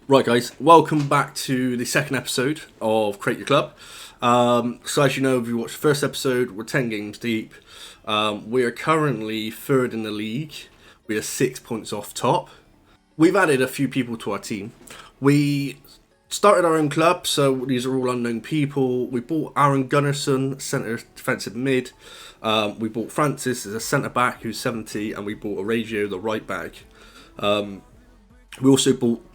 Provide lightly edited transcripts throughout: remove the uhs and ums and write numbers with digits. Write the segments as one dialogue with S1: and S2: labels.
S1: Right, guys, welcome back to the second episode of Create Your Club. So as you know, if you watched the first episode, we're 10 games deep. We are currently third in the league. We are 6 points off top. We've added a few people to our team. We started our own club, so these are all unknown people. We bought Aaron Gunnarsson, centre defensive mid. We bought Francis as a centre back who's 70, and we bought Aragio, the right back. We also bought,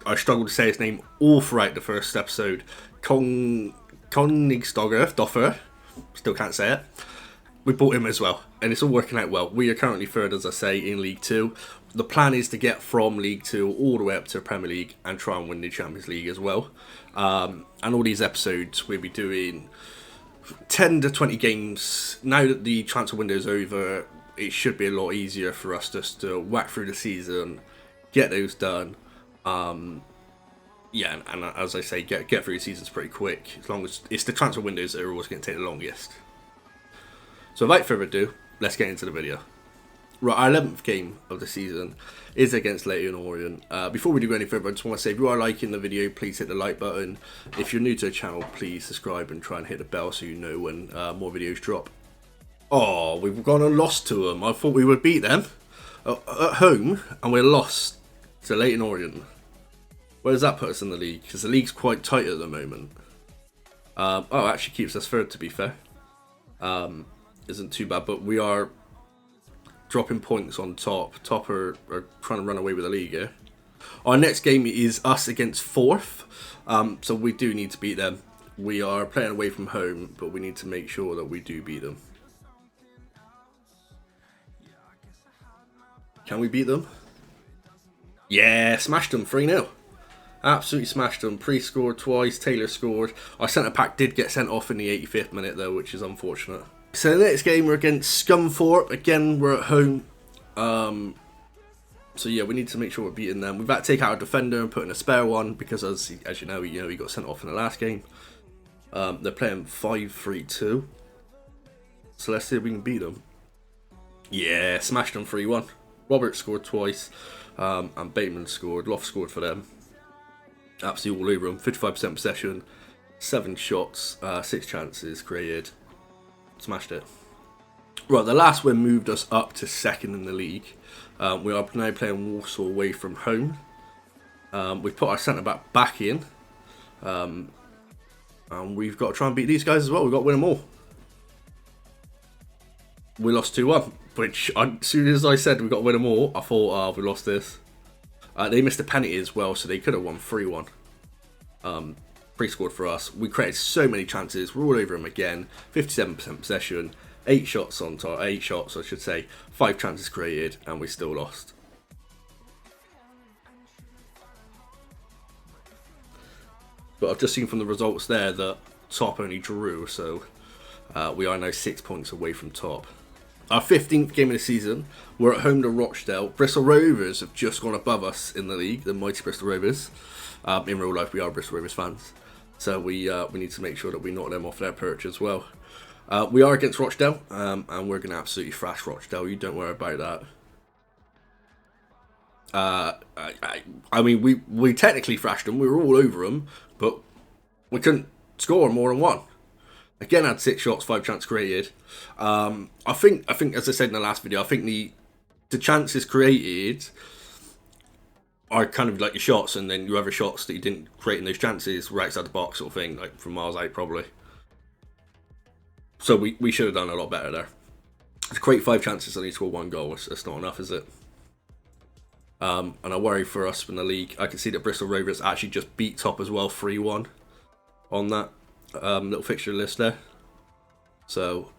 S1: I struggled to say his name all throughout the first episode, Doffer, still can't say it. We bought him as well, and it's all working out well. We are currently third, as I say, in League 2. The plan is to get from League 2 all the way up to Premier League and try and win the Champions League as well. And all these episodes, we'll be doing 10 to 20 games. Now that the transfer window is over, it should be a lot easier for us just to whack through the season, get those done. And as I say, get through the seasons pretty quick. As long as it's the transfer windows that are always going to take the longest. So without further ado, let's get into the video. Right, our 11th game of the season is against Leyton Orient. Before we do any further, I just want to say, if you are liking the video, please hit the like button. If you're new to the channel, please subscribe and try and hit the bell so you know when more videos drop. Oh, we've gone and lost to them. I thought we would beat them at home, and we're lost to Leyton Orient. Where does that put us in the league? Because the league's quite tight at the moment. It actually keeps us third, to be fair. Isn't too bad, but we are dropping points on top. Top are trying to run away with the league here. Our next game is us against 4th. So we do need to beat them. We are playing away from home, but we need to make sure that we do beat them. Can we beat them? Yeah, smashed them 3-0. Absolutely smashed them. Pre-scored twice, Taylor scored. Our centre-back did get sent off in the 85th minute though, which is unfortunate. So the next game we're against Scunthorpe. Again, we're at home. So yeah, we need to make sure we're beating them. We've had to take out a defender and put in a spare one because as you know, he got sent off in the last game. They're playing 5-3-2. So let's see if we can beat them. Yeah, smashed them 3-1. Roberts scored twice. And Bateman scored. Loft scored for them. Absolutely all over them. 55% possession, 7 shots, 6 chances created. Smashed it. Right, the last win moved us up to 2nd in the league. We are now playing Walsall away from home. We've put our centre back in. And we've got to try and beat these guys as well. We've got to win them all. We lost 2-1, which as soon as I said we've got to win them all, I thought, we lost this. They missed a penalty as well, so they could have won 3-1. Pre-scored for us. We created so many chances. We're all over them again. 57% possession, 8 shots on target. 8 shots, I should say. 5 chances created, and we still lost. But I've just seen from the results there that top only drew, so we are now 6 points away from top. Our 15th game of the season, we're at home to Rochdale. Bristol Rovers have just gone above us in the league, the mighty Bristol Rovers. In real life, we are Bristol Rovers fans. So we need to make sure that we knock them off their perch as well. We are against Rochdale, and we're going to absolutely thrash Rochdale. You don't worry about that. I mean, we technically thrashed them. We were all over them, but we couldn't score more than one. Again, I had 6 shots, 5 chances created. I think, as I said in the last video, I think the chances created are kind of like your shots, and then your other shots that you didn't create in those chances were outside the box sort of thing, like from miles out probably. So we should have done a lot better there. To create 5 chances and only score 1 goal, it's not enough, is it? And I worry for us in the league. I can see that Bristol Rovers actually just beat top as well, 3-1 on that. Little fixture list there, so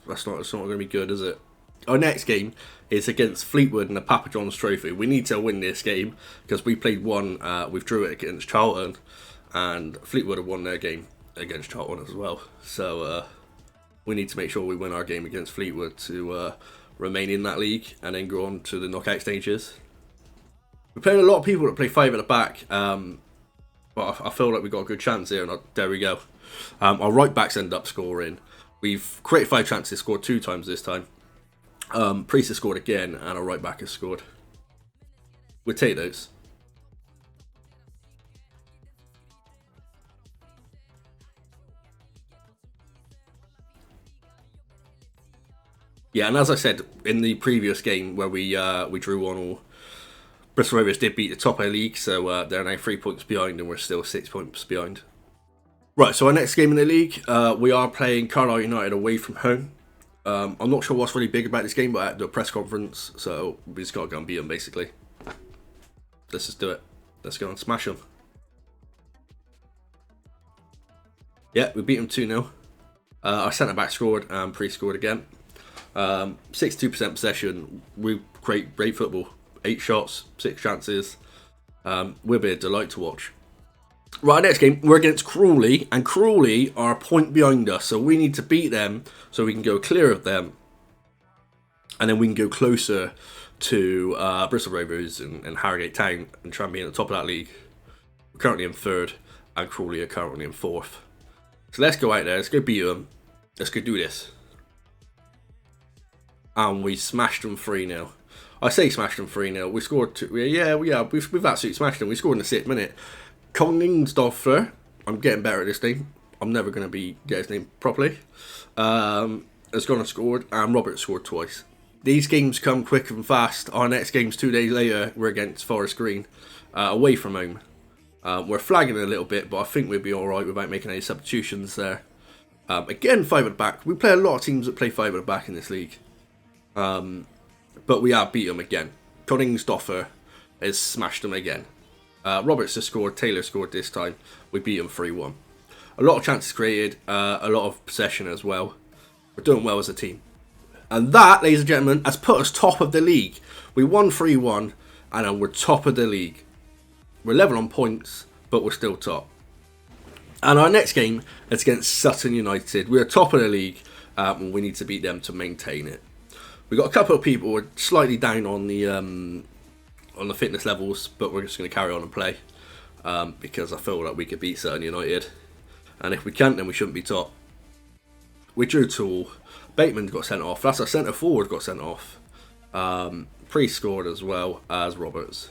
S1: that's not going to be good, is it? Our next game is against Fleetwood in the Papa John's Trophy. We need to win this game because we played one. We drew it against Charlton, and Fleetwood have won their game against Charlton as well. So we need to make sure we win our game against Fleetwood to remain in that league and then go on to the knockout stages. We're playing a lot of people that play 5 at the back. But I feel like we've got a good chance here, and there we go. Our right backs end up scoring. We've created 5 chances, scored 2 times this time. Priest has scored again, and our right back has scored. We'll take those. Yeah, and as I said in the previous game where we drew 1-1, Bristol Rovers did beat the top of the league, so they're now 3 points behind, and we're still 6 points behind. Right, so our next game in the league, we are playing Carlisle United away from home. I'm not sure what's really big about this game, but I had to do a press conference, so we just got to go and beat them, basically. Let's just do it. Let's go and smash them. Yeah, we beat them 2-0. Our centre-back scored and pre-scored again. 62% possession. We great football. 8 shots, 6 chances. We'll be a delight to watch. Right, next game, we're against Crawley, and Crawley are a point behind us, so we need to beat them so we can go clear of them, and then we can go closer to Bristol Rovers and Harrogate Town and try and be at the top of that league. We're currently in 3rd, and Crawley are currently in 4th. So let's go out there, let's go beat them, let's go do this. And we smashed them 3-0. I say smashed them 3-0, we scored 2, we've absolutely smashed them, we scored in the 6th minute. Koningsdorfer, I'm getting better at this name. I'm never going to get his name properly. Has gone and scored, and Robert scored twice. These games come quick and fast. Our next game's 2 days later. We're against Forest Green, away from home. We're flagging a little bit, but I think we'll be alright without making any substitutions there. Again, 5 at the back. We play a lot of teams that play 5 at the back in this league. But we have beat them again. Koningsdorfer has smashed them again. Roberts has scored, Taylor scored this time. We beat them 3-1. A lot of chances created, a lot of possession as well. We're doing well as a team. And that, ladies and gentlemen, has put us top of the league. We won 3-1, and we're top of the league. We're level on points, but we're still top. And our next game is against Sutton United. We're top of the league, and we need to beat them to maintain it. We've got a couple of people who are slightly down on the fitness levels, but we're just going to carry on and play because I feel like we could beat Sutton United, and if we can't, then we shouldn't be top. We drew 2. Bateman got sent off. That's our centre forward got sent off. Pre-scored as well as Roberts.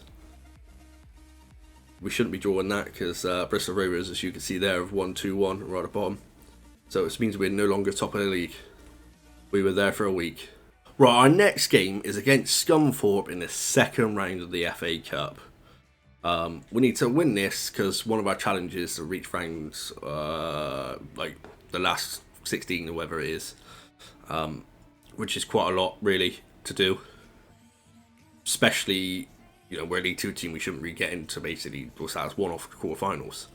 S1: We shouldn't be drawing that because Bristol Rovers, as you can see there, have won 2-1 right at the bottom. So it means we're no longer top of the league. We were there for a week. Right, our next game is against Scunthorpe in the 2nd round of the FA Cup. We need to win this because one of our challenges is to reach rounds like the last 16 or whatever it is, which is quite a lot really to do. Especially, we're a League 2 team, we shouldn't really get into basically what's that, one off quarterfinals.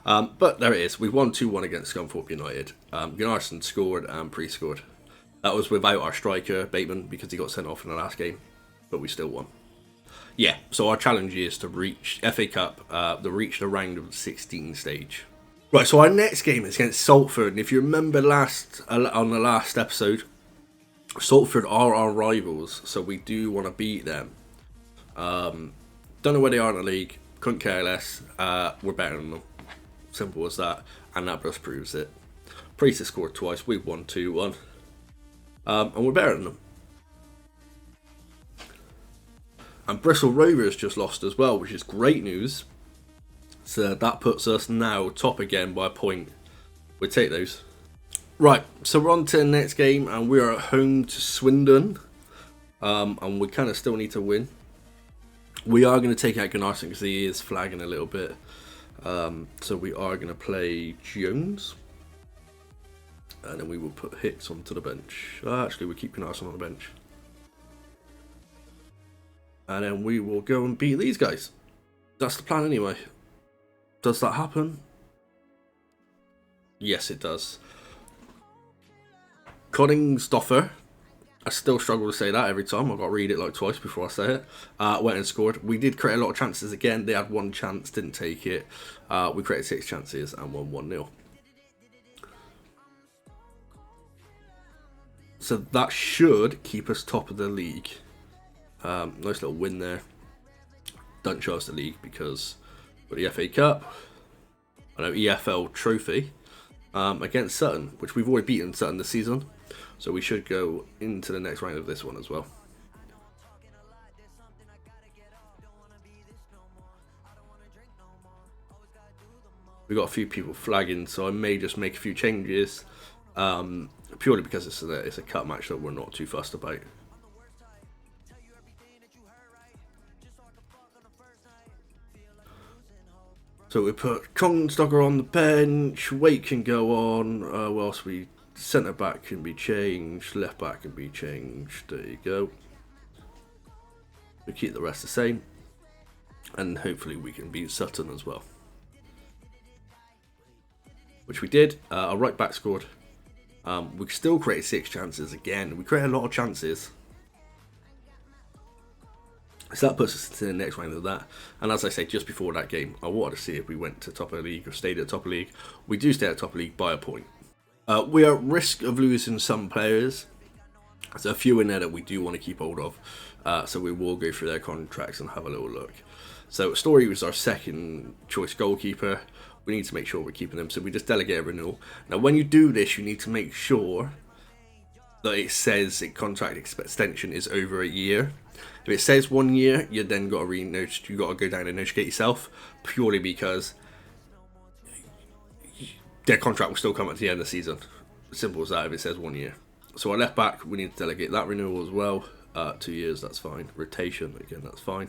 S1: But there it is. We've won 2-1 against Scunthorpe United. Gunnarsson scored and pre-scored. That was without our striker, Bateman, because he got sent off in the last game. But we still won. Yeah, so our challenge is to reach FA Cup, reach the round of the 16 stage. Right, so our next game is against Salford. And if you remember on the last episode, Salford are our rivals, so we do want to beat them. Don't know where they are in the league, couldn't care less. We're better than them. Simple as that, and that just proves it. Priest has scored twice, we've won 2-1. And we're better than them. And Bristol Rovers just lost as well, which is great news. So that puts us now top again by a point. We'll take those. Right, so we're on to the next game, and we are at home to Swindon. And we kind of still need to win. We are going to take out Gunnarsson because he is flagging a little bit. So we are going to play Jones. And then we will put Hicks onto the bench. Actually, we're keeping Gunnarsson on the bench. And then we will go and beat these guys. That's the plan anyway. Does that happen? Yes, it does. Koningsdorfer. I still struggle to say that every time. I've got to read it like twice before I say it. Went and scored. We did create a lot of chances again. They had 1 chance, didn't take it. We created 6 chances and won 1-0. So that should keep us top of the league. Nice little win there. Don't show us the league because we've got the FA Cup. I know EFL trophy against Sutton, which we've already beaten Sutton this season. So we should go into the next round of this one as well. We've got a few people flagging, so I may just make a few changes. purely because it's a cup match that we're not too fussed about. So we put Congstalker on the bench, Wait can go on, whilst we centre back can be changed, left back can be changed, there you go. We keep the rest the same, and hopefully we can beat Sutton as well. Which we did. Our right back scored. We still created 6 chances again. We created a lot of chances. So that puts us to the next round of that. And as I say, just before that game, I wanted to see if we went to top of the league or stayed at top of the league. We do stay at top of the league by a point. We are at risk of losing some players. There's a few in there that we do want to keep hold of. So we will go through their contracts and have a little look. So Story was our second choice goalkeeper. We need to make sure we're keeping them. So we just delegate a renewal. Now when you do this, you need to make sure that it says the contract extension is over a year. If it says 1 year, you then got to you got to go down and notificate yourself, purely because their contract will still come at the end of the season. Simple as that. If it says 1 year, so our left back, we need to delegate that renewal as well. 2 years, that's fine. Rotation again, that's fine.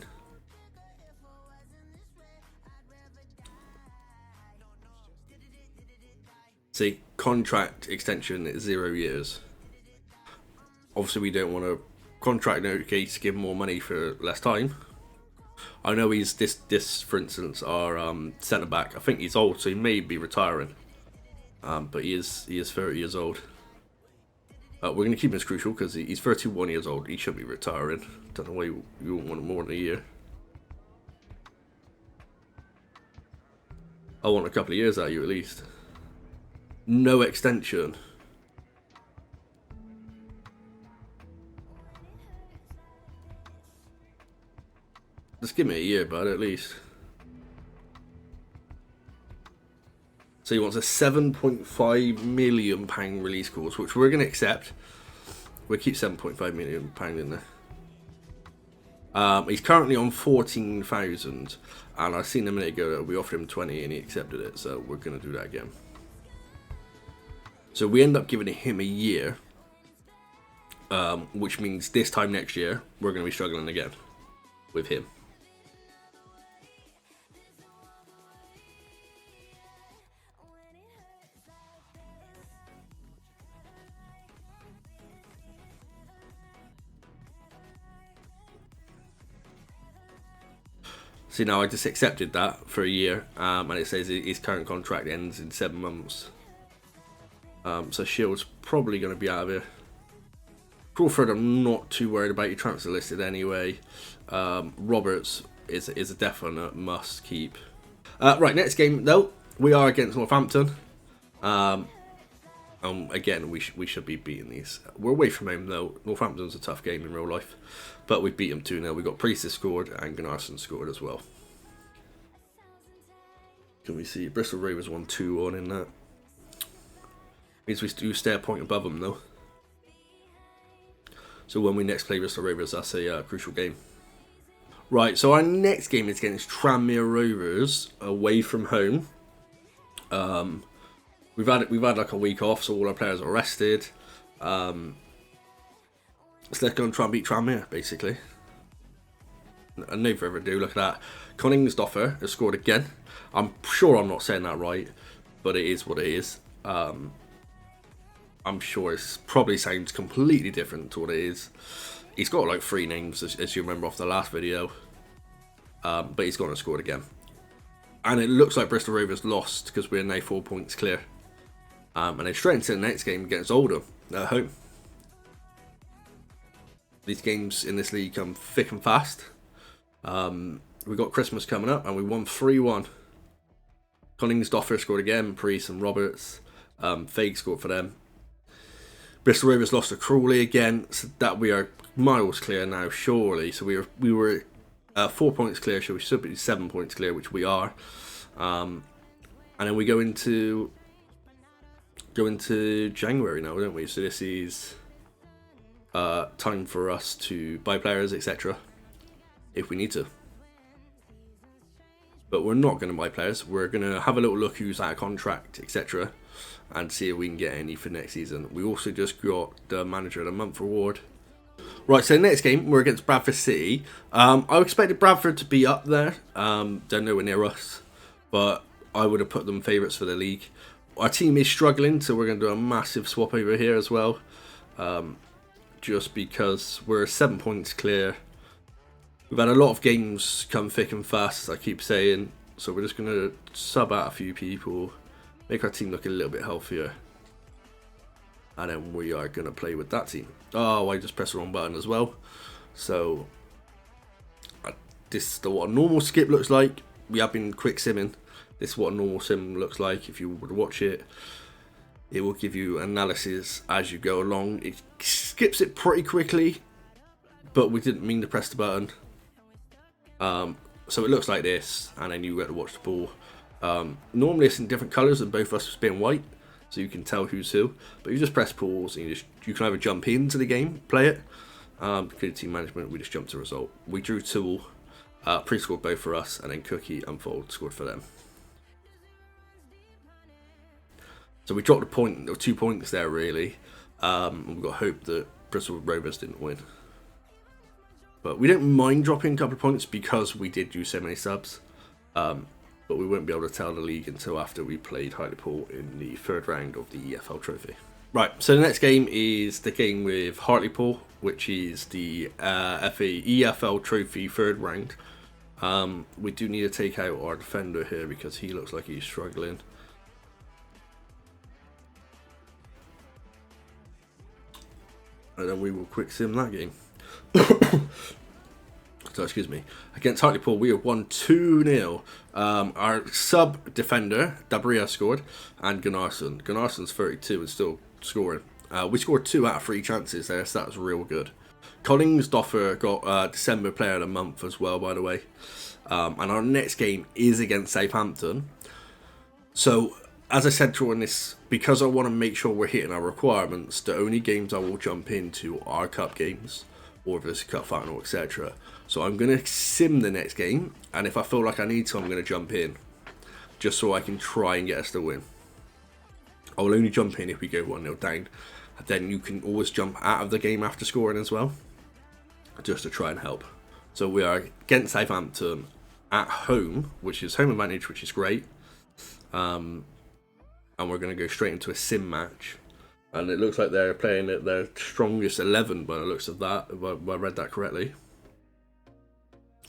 S1: See, contract extension is 0 years. Obviously, we don't want to contract notificate to give him more money for less time. I know he's this for instance, our centre back. I think he's old, so he may be retiring. But he is 30 years old. We're going to keep him as crucial because he's 31 years old. He should be retiring. Don't know why you won't want him more than a year. I want a couple of years out of you at least. No extension. Just give me a year, bud, at least. So he wants a £7.5 million release clause, which we're going to accept. We'll keep £7.5 million in there. He's currently on 14,000, and I seen a minute ago that we offered him 20 and he accepted it, so we're going to do that again. So we end up giving him a year, which means this time next year we're going to be struggling again with him. See, now I just accepted that for a year, and it says his current contract ends in 7 months. So Shield's probably going to be out of here. Crawford, I'm not too worried about. Your transfer listed anyway. Roberts is a definite must keep. Right, next game though, we are against Northampton. Again, we should be beating these. We're away from home though. Northampton's a tough game in real life, but we beat them 2-0. We got Priest scored and Gunnarsson scored as well. Can we see Bristol Rovers 1-2 in that? Means we do stay a point above them though. So when we next play Bristol Rovers, that's a crucial game. Right, so our next game is against Tranmere Rovers away from home. We've had like a week off, so all our players are rested. So let's go and try and beat Tranmere, basically. And no further ado, look at that. Coningsdoffer has scored again. I'm sure I'm not saying that right, but it is what it is. I'm sure it probably sounds completely different to what it is. He's got like 3 names, as you remember off the last video. But he's gone and scored again. And it looks like Bristol Rovers lost because we're now 4 points clear. And they're straight into the next game against Oldham at home. These games in this league come thick and fast. We've got Christmas coming up and we won 3-1. Coningsdoffer scored again, Priest and Roberts. Fake scored for them. Bristol Rovers lost to Crawley again, so that we are miles clear now, surely. So we were 4 points clear, so we should be 7 points clear, which we are. And then we go into January now, don't we? So this is time for us to buy players, etc. if we need to. But we're not going to buy players. We're going to have a little look who's out of contract, etc., and see if we can get any for next season. We also just got the Manager of the Month award. Right, so next game, we're against Bradford City. I expected Bradford to be up there. They're nowhere near us, but I would have put them favourites for the league. Our team is struggling, so we're going to do a massive swap over here as well. Just because we're 7 points clear. We've had a lot of games come thick and fast, as I keep saying. So we're just going to sub out a few people, make our team look a little bit healthier. And then we are going to play with that team. Oh, I just pressed the wrong button as well. So this is what a normal skip looks like. We have been quick simming. This is what a normal sim looks like. If you would watch it, it will give you analysis as you go along. It skips it pretty quickly, but we didn't mean to press the button. So it looks like this, and then you get to watch the ball. Normally it's in different colours and both of us being white, so you can tell who's who. But you just press pause and you can either jump into the game, play it. Good team management, we just jumped to result. We drew 2 all, pre-scored both for us, and then Cookie and Fold scored for them. So we dropped a point, or 2 points there really. We've got hope that Bristol Rovers didn't win. But we don't mind dropping a couple of points because we did use so many subs. But we won't be able to tell the league until after we played Hartlepool in the 3rd round of the EFL Trophy. Right, so the next game is the game with Hartlepool, which is the EFL Trophy 3rd round. We do need to take out our defender here because he looks like he's struggling. And then we will quick sim that game. So, excuse me. Against Hartlepool, we have won 2-0. Our sub defender, Dabria, scored, and Gunnarsson. Gunnarsson's 32 and still scoring. We scored 2 out of 3 chances there, so that was real good. Collingsdoffer got December Player of the Month as well, by the way. And our next game is against Southampton. So, as I said during this, because I want to make sure we're hitting our requirements, the only games I will jump into are cup games, or if there's a cup final, etc. So I'm going to sim the next game, and if I feel like I need to, I'm going to jump in, just so I can try and get us to win. I will only jump in if we go 1-0 down. Then you can always jump out of the game after scoring as well, just to try and help. So we are against Southampton at home, which is home advantage, which is great. And we're going to go straight into a sim match. And it looks like they're playing at their strongest 11 by the looks of that, if I read that correctly.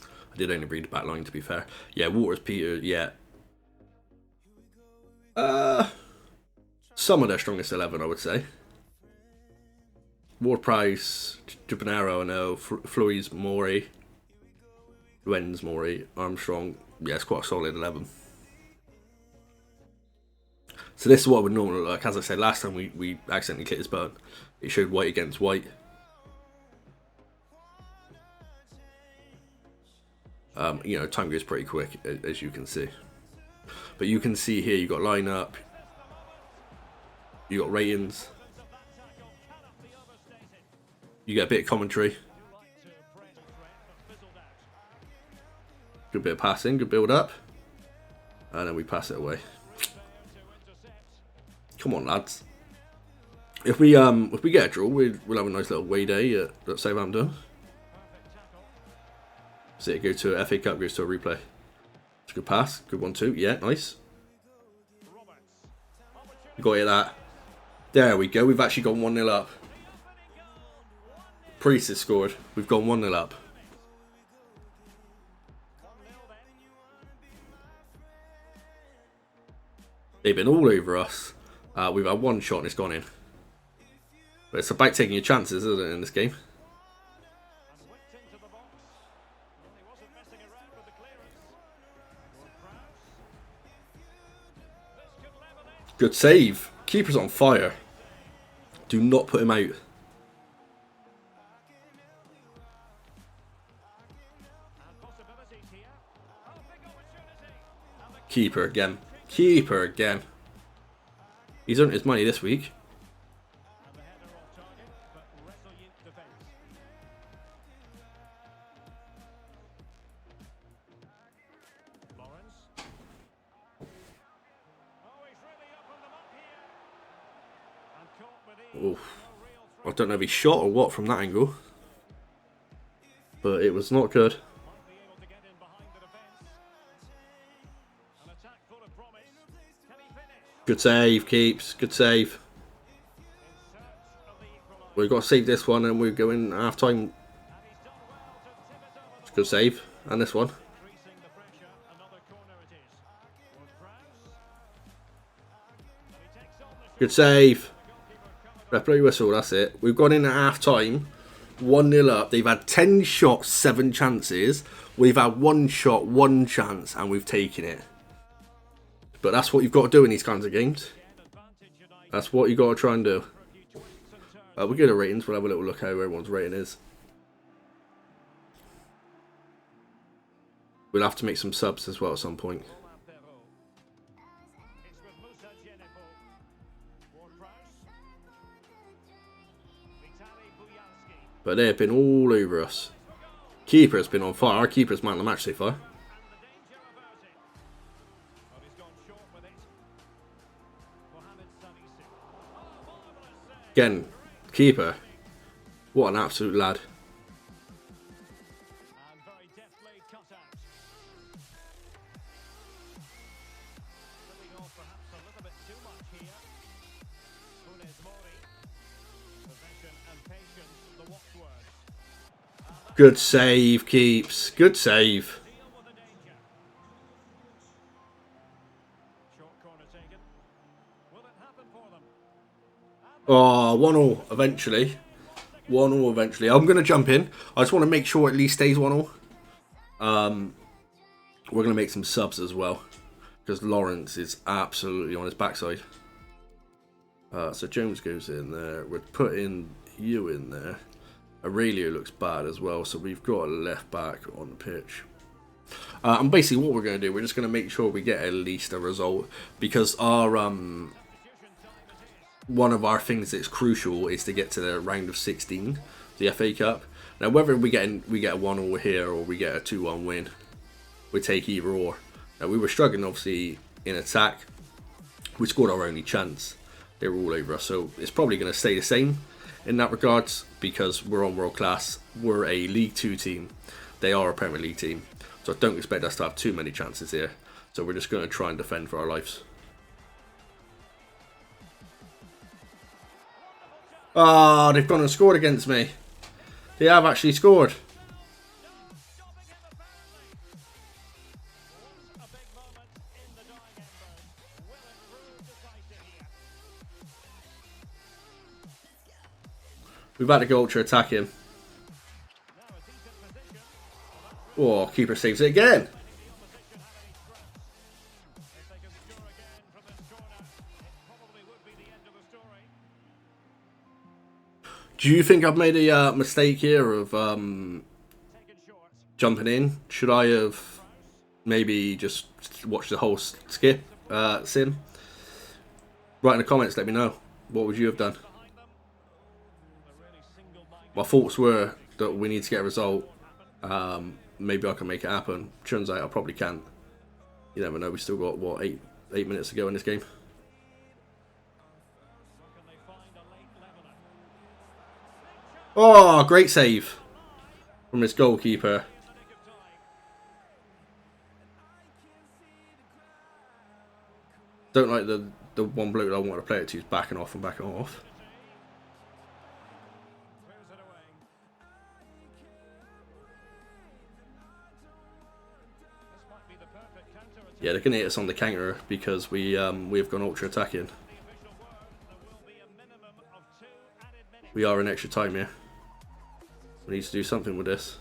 S1: I did only read the back line, to be fair. Yeah, Waters, Peter, yeah. Some of their strongest 11, I would say. Ward Price, Gibanaro, I know, Floyd's, Morey, Wens, Morey, Armstrong. Yeah, it's quite a solid 11. So this is what it would normally look like. As I said, last time we accidentally clicked this button, it showed white against white. You know, time goes pretty quick, as you can see. But you can see here, you got lineup, you got ratings, you get a bit of commentary, good bit of passing, good build up, and then we pass it away. Come on, lads. If we get a draw, we'll have a nice little away day at Southampton. See it go to a FA Cup, goes to a replay. It's a good pass, good 1-2. Yeah, nice. You got to hit that. There we go. We've actually gone 1-0 up. Priest has scored. We've gone 1-0 up. They've been all over us. We've had one shot and it's gone in. But it's about taking your chances, isn't it, in this game? Good save. Keeper's on fire. Do not put him out. Keeper again. Keeper again. He's earned his money this week. Oof. I don't know if he shot or what from that angle, but it was not good. Good save, Keeps. Good save. We've got to save this one and we're going half time. Good save. And this one. Good save. Referee whistle, that's it. We've gone in at half time. 1-0 up. They've had 10 shots, 7 chances. We've had 1 shot, 1 chance, and we've taken it. But that's what you've got to do in these kinds of games. That's what you've got to try and do. We'll get the ratings. We'll have a little look how everyone's rating is. We'll have to make some subs as well at some point. But they've been all over us. Keeper has been on fire. Our keeper's man of the match so far. Again, keeper. What an absolute lad. Good save, Keeps. Good save. Oh, 1-1 eventually. 1-1 eventually. I'm going to jump in. I just want to make sure it at least stays 1-1. We're going to make some subs as well, because Lawrence is absolutely on his backside. So Jones goes in there. We're putting you in there. Aurelio looks bad as well, so we've got a left back on the pitch. And basically what we're going to do, we're just going to make sure we get at least a result, because our one of our things that's crucial is to get to the round of 16, the FA Cup. Now whether we get a 1-1 here or we get a 2-1 win, we take either or. Now we were struggling obviously in attack. We scored our only chance. They were all over us, so it's probably going to stay the same in that regards, because we're on world class. We're a League 2 team. They are a Premier League team. So I don't expect us to have too many chances here. So we're just going to try and defend for our lives. Oh, they've gone and scored against me. They have actually scored. We've had to go ultra attack him. Oh, keeper saves it again. Do you think I've made a mistake here of jumping in? Should I have maybe just watched the whole skip sim? Write in the comments, let me know. What would you have done? My thoughts were that we need to get a result. Maybe I can make it happen. Turns out I probably can't. You never know. We still got what, eight minutes to go in this game. Oh, great save from his goalkeeper. Don't like the one bloke that I want to play it to is backing off and backing off. Yeah, they're going to hit us on the counter because we have gone ultra attacking. We are in extra time here. We need to do something with this.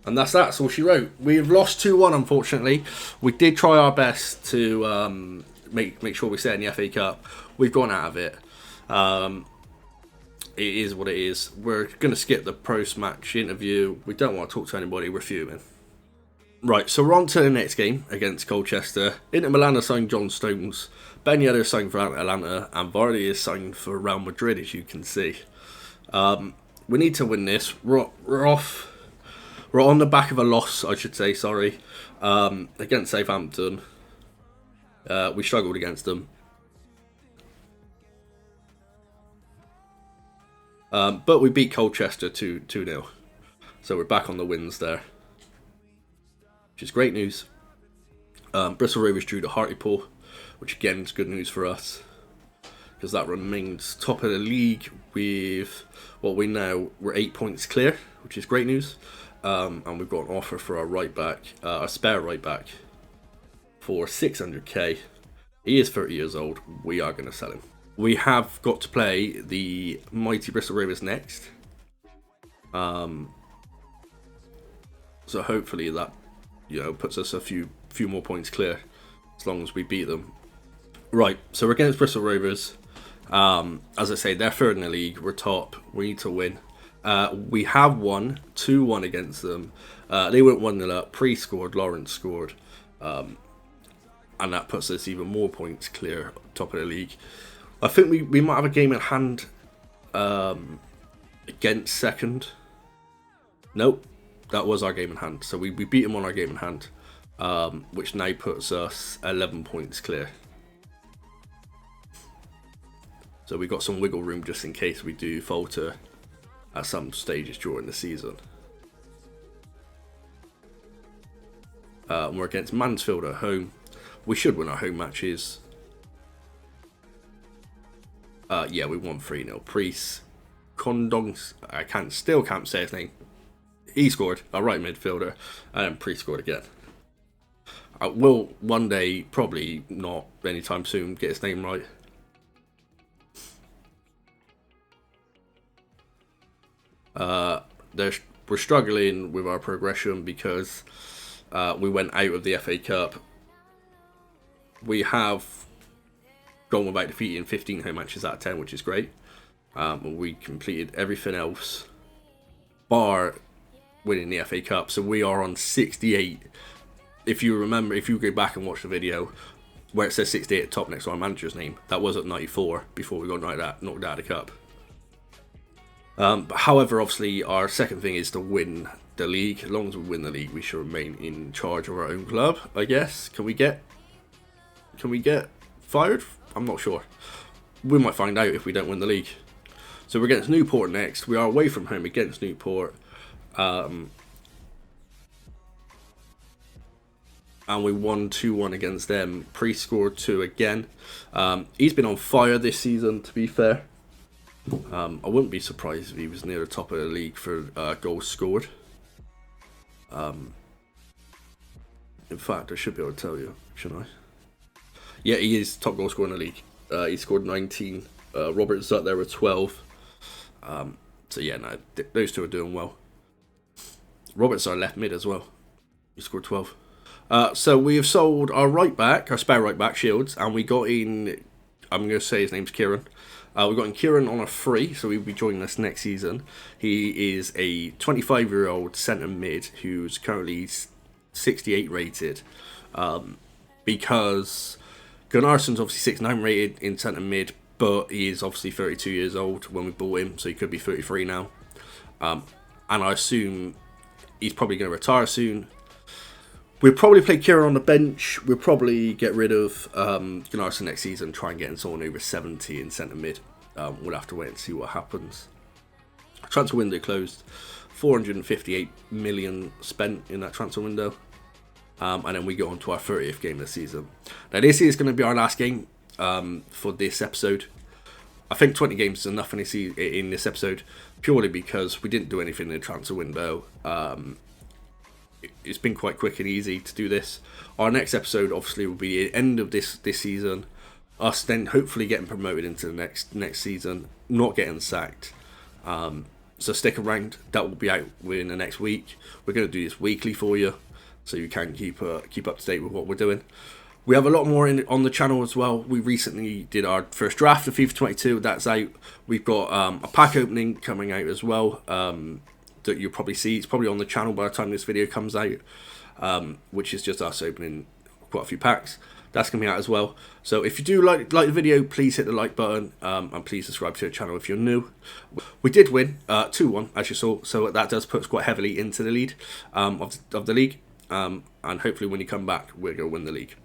S1: And that's all she wrote. We've lost 2-1, unfortunately. We did try our best to make sure we stay in the FA Cup. We've gone out of it. It is what it is. We're going to skip the post-match interview. We don't want to talk to anybody. We're fuming. Right, so we're on to the next game against Colchester. Inter Milan has signed John Stones. Ben Yedder is signed for Atalanta. And Vardy is signed for Real Madrid, as you can see. We need to win this. We're off We're on the back of a loss, I should say, sorry, against Southampton. We struggled against them. But we beat Colchester 2-0. So we're back on the wins there, which is great news. Bristol Rovers drew to Hartlepool, which again is good news for us, because that remains top of the league with what we're 8 points clear, which is great news. And we've got an offer for our right back, our spare right back, for 600k. He is 30 years old. We are going to sell him. We have got to play the mighty Bristol Rovers next. So hopefully that, puts us a few more points clear, as long as we beat them. Right, so we're against Bristol Rovers. As I say, they're third in the league. We're top. We need to win. We have won 2-1 against them. They went 1-0 up. Pre-scored. Lawrence scored. And that puts us even more points clear, top of the league. I think we might have a game in hand against second. Nope. That was our game in hand. So we beat them on our game in hand, which now puts us 11 points clear. So we've got some wiggle room just in case we do falter at some stages during the season. We're against Mansfield at home. We should win our home matches. Yeah, we won 3-0. Priest Condongs, I still can't say his name. He scored, a right midfielder, and Priest scored again. I will one day, probably not anytime soon, get his name right. We're struggling with our progression because we went out of the FA Cup. We have gone without defeating 15 home matches out of 10, which is great. We completed everything else bar winning the FA Cup, so we are on 68. If you remember, if you go back and watch the video where it says 68 at the top next to our manager's name, that was at 94 before we got knocked out of the cup. However, obviously our second thing is to win the league. As long as we win the league, we should remain in charge of our own club, I guess. Can we get fired? I'm not sure. We might find out if we don't win the league. So we're against Newport next. We are away from home against Newport. And we won 2-1 against them. Priest scored 2 again. He's been on fire this season, to be fair. I wouldn't be surprised if he was near the top of the league for goals scored. In fact, I should be able to tell you, shouldn't I? Yeah, he is top goal scorer in the league. He scored 19. Robert's up there with 12. So yeah, no, those two are doing well. Robert's our left mid as well. He scored 12. So we have sold our right back, our spare right back, Shields, and we got in, I'm going to say his name's Kieran. We got in Kieran on a free, so he'll be joining us next season. He is a 25-year-old centre mid who's currently 68 rated. Because Gunnarsson's obviously 69 rated in centre mid, but he is obviously 32 years old when we bought him, so he could be 33 now. And I assume he's probably going to retire soon. We'll probably play Kieran on the bench. We'll probably get rid of Gunnarsson next season, try and get in someone over 70 in centre mid. We'll have to wait and see what happens. Transfer window closed. 458 million spent in that transfer window. And then we go on to our 30th game of the season. Now this is going to be our last game for this episode. I think 20 games is enough in this episode, purely because we didn't do anything in the transfer window. It's been quite quick and easy to do this. Our next episode obviously will be the end of this season. Us then hopefully getting promoted into the next season, not getting sacked. So stick around. That will be out within the next week. We're going to do this weekly for you, so you can keep up to date with what we're doing. We have a lot more on the channel as well. We recently did our first draft of FIFA 22. That's out. We've got a pack opening coming out as well. That you'll probably see. It's probably on the channel by the time this video comes out, which is just us opening quite a few packs. That's going to be out as well. So if you do like the video, please hit the like button, and please subscribe to the channel if you're new. We did win 2-1, as you saw, so that does put us quite heavily into the lead of the league. And hopefully when you come back, we're going to win the league.